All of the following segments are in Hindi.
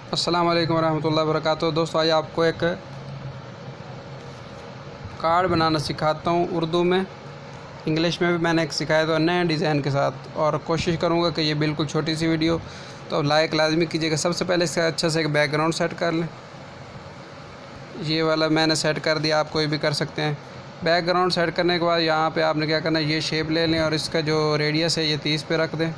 अस्सलाम वालेकुम रहमतुल्लाहि व बरकातुहू। दोस्तों, आज आपको एक कार्ड बनाना सिखाता हूँ उर्दू में। इंग्लिश में भी मैंने एक सिखाया तो नए डिज़ाइन के साथ, और कोशिश करूँगा कि ये बिल्कुल छोटी सी वीडियो, तो लाइक लाजमी कीजिएगा। सबसे पहले इसका अच्छा से एक बैकग्राउंड सेट कर लें। ये वाला मैंने सेट कर दिया, आप कोई भी कर सकते हैं। बैकग्राउंड सेट करने के बाद यहाँ पे आपने क्या करना है, ये शेप ले लें और इसका जो रेडियस है ये 30 पे रख दें।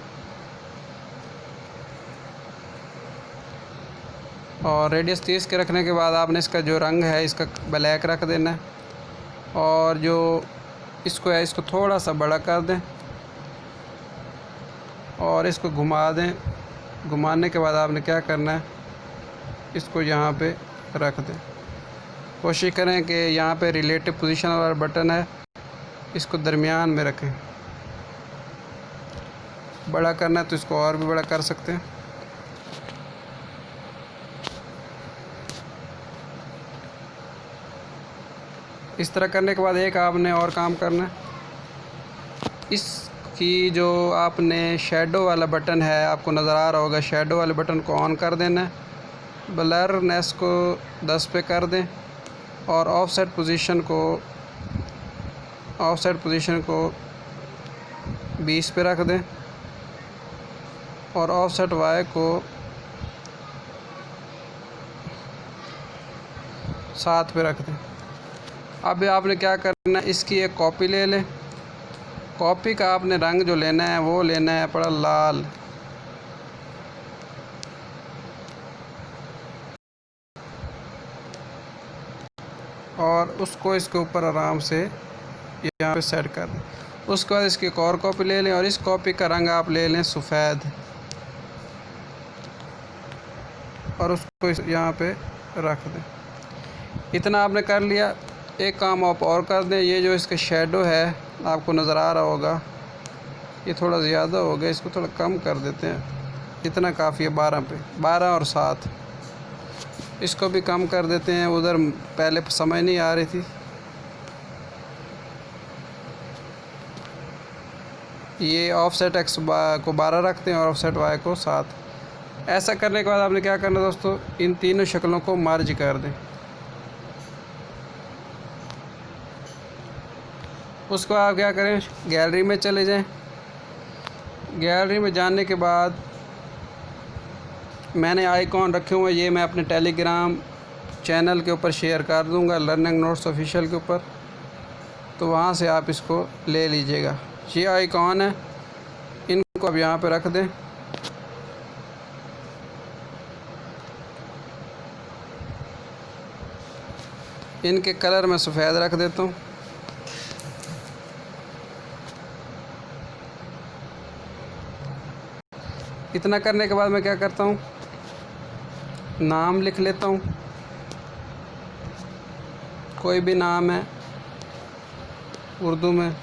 और रेडियस 30 के रखने के बाद आपने इसका जो रंग है इसका ब्लैक रख देना है, और जो इसको है इसको थोड़ा सा बड़ा कर दें और इसको घुमा दें। घुमाने के बाद आपने क्या करना है, इसको यहाँ पे रख दें। कोशिश करें कि यहाँ पे रिलेटिव पोजीशन वाला बटन है, इसको दरमियान में रखें। बड़ा करना है तो इसको और भी बड़ा कर सकते हैं। इस तरह करने के बाद एक आपने और काम करना है, इसकी जो आपने शेडो वाला बटन है, आपको नज़र आ रहा होगा, शेडो वाले बटन को ऑन कर देना है। ब्लरनेस को 10 पे कर दें और ऑफसेट पोजीशन को 20 पे रख दें और ऑफसेट वाई को 7 पे रख दें। अब आपने क्या करना है, इसकी एक कॉपी ले लें। कॉपी का आपने रंग जो लेना है वो लेना है पड़ा लाल। और उसको इसके ऊपर आराम से यहाँ पे सेट कर दें। उसके बाद इसकी एक और कॉपी ले लें और इस कॉपी का रंग आप ले लें सफ़ेद, और उसको यहाँ पे रख दें। इतना आपने कर लिया। एक काम आप और कर दें, ये जो इसका शेडो है आपको नज़र आ रहा होगा, ये थोड़ा ज़्यादा हो गया, इसको थोड़ा कम कर देते हैं। इतना काफ़ी है, 12 पे, 12 और 7, इसको भी कम कर देते हैं। उधर पहले समझ नहीं आ रही थी। ये ऑफसेट एक्स को 12 रखते हैं और ऑफसेट वाई को 7। ऐसा करने के बाद आपने क्या करना दोस्तों, इन तीनों शक्लों को मर्ज कर दें। उसको आप क्या करें, गैलरी में चले जाएं। गैलरी में जाने के बाद मैंने आइकॉन रखे हुए हैं, ये मैं अपने टेलीग्राम चैनल के ऊपर शेयर कर दूंगा, लर्निंग नोट्स ऑफिशियल के ऊपर, तो वहाँ से आप इसको ले लीजिएगा। ये आइकॉन है, इनको अब यहाँ पे रख दें। इनके कलर मैं सफ़ेद रख देता हूँ। इतना करने के बाद मैं क्या करता हूँ, नाम लिख लेता हूँ। कोई भी नाम है उर्दू में।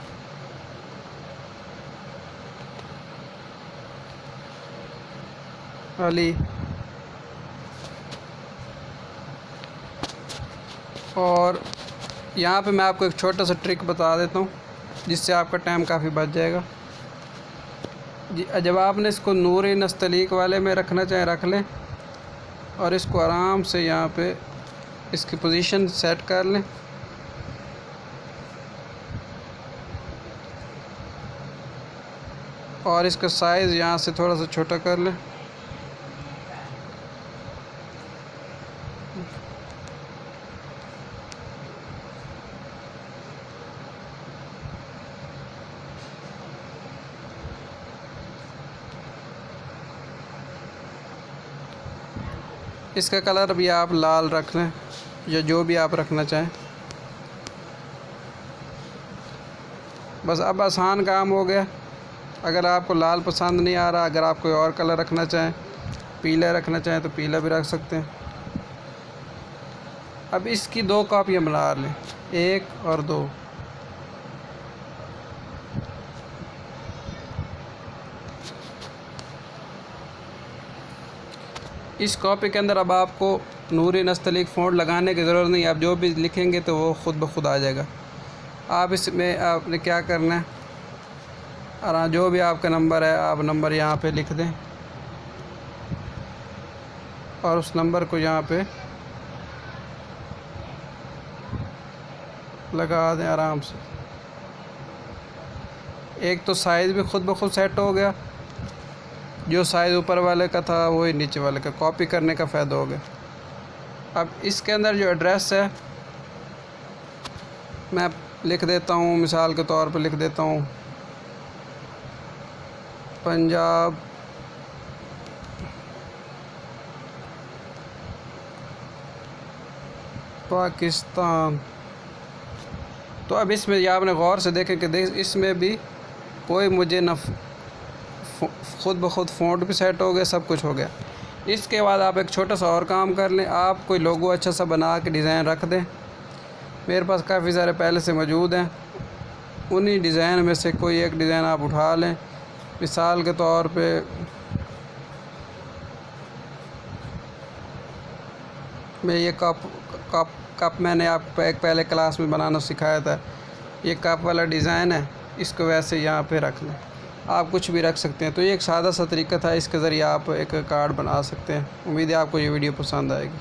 अली। और यहाँ पे मैं आपको एक छोटा सा ट्रिक बता देता हूँ जिससे आपका टाइम काफ़ी बच जाएगा। जब आपने इसको नूर नस्तलीक वाले में रखना चाहें रख लें, और इसको आराम से यहाँ पे इसकी पोजीशन सेट कर लें। और इसका साइज़ यहाँ से थोड़ा सा छोटा कर लें। इसका कलर भी आप लाल रख लें या जो भी आप रखना चाहें। बस अब आसान काम हो गया। अगर आपको लाल पसंद नहीं आ रहा, अगर आप कोई और कलर रखना चाहें, पीला रखना चाहें तो पीला भी रख सकते हैं। अब इसकी 2 कॉपियाँ बना लें, 1 और 2। इस कॉपी के अंदर अब आपको नूरी नस्तलीक फ़ॉन्ट लगाने की ज़रूरत नहीं, आप जो भी लिखेंगे तो वो ख़ुद ब खुद आ जाएगा। आप इसमें आपने क्या करना है, और जो भी आपका नंबर है आप नंबर यहाँ पे लिख दें और उस नंबर को यहाँ पे लगा दें आराम से। एक तो साइज़ भी खुद ब खुद सेट हो गया, जो साइज़ ऊपर वाले का था वही नीचे वाले का, कॉपी करने का फ़ायदा हो गया। अब इसके अंदर जो एड्रेस है मैं लिख देता हूँ, मिसाल के तौर पर लिख देता हूँ पंजाब पाकिस्तान। तो अब इसमें ये आपने गौर से देखें कि इसमें भी कोई मुझे न खुद ब खुद फ़ॉन्ट भी सेट हो गया, सब कुछ हो गया। इसके बाद आप एक छोटा सा और काम कर लें, आप कोई लोगो अच्छा सा बना के डिज़ाइन रख दें। मेरे पास काफ़ी सारे पहले से मौजूद हैं, उन्हीं डिज़ाइन में से कोई एक डिज़ाइन आप उठा लें। मिसाल के तौर पे मैं ये कप मैंने आपको एक पहले क्लास में बनाना सिखाया था, ये कप वाला डिज़ाइन है, इसको वैसे यहाँ पे रख लें। आप कुछ भी रख सकते हैं। तो ये एक सादा सा तरीका था, इसके ज़रिए आप एक कार्ड बना सकते हैं। उम्मीद है आपको ये वीडियो पसंद आएगी।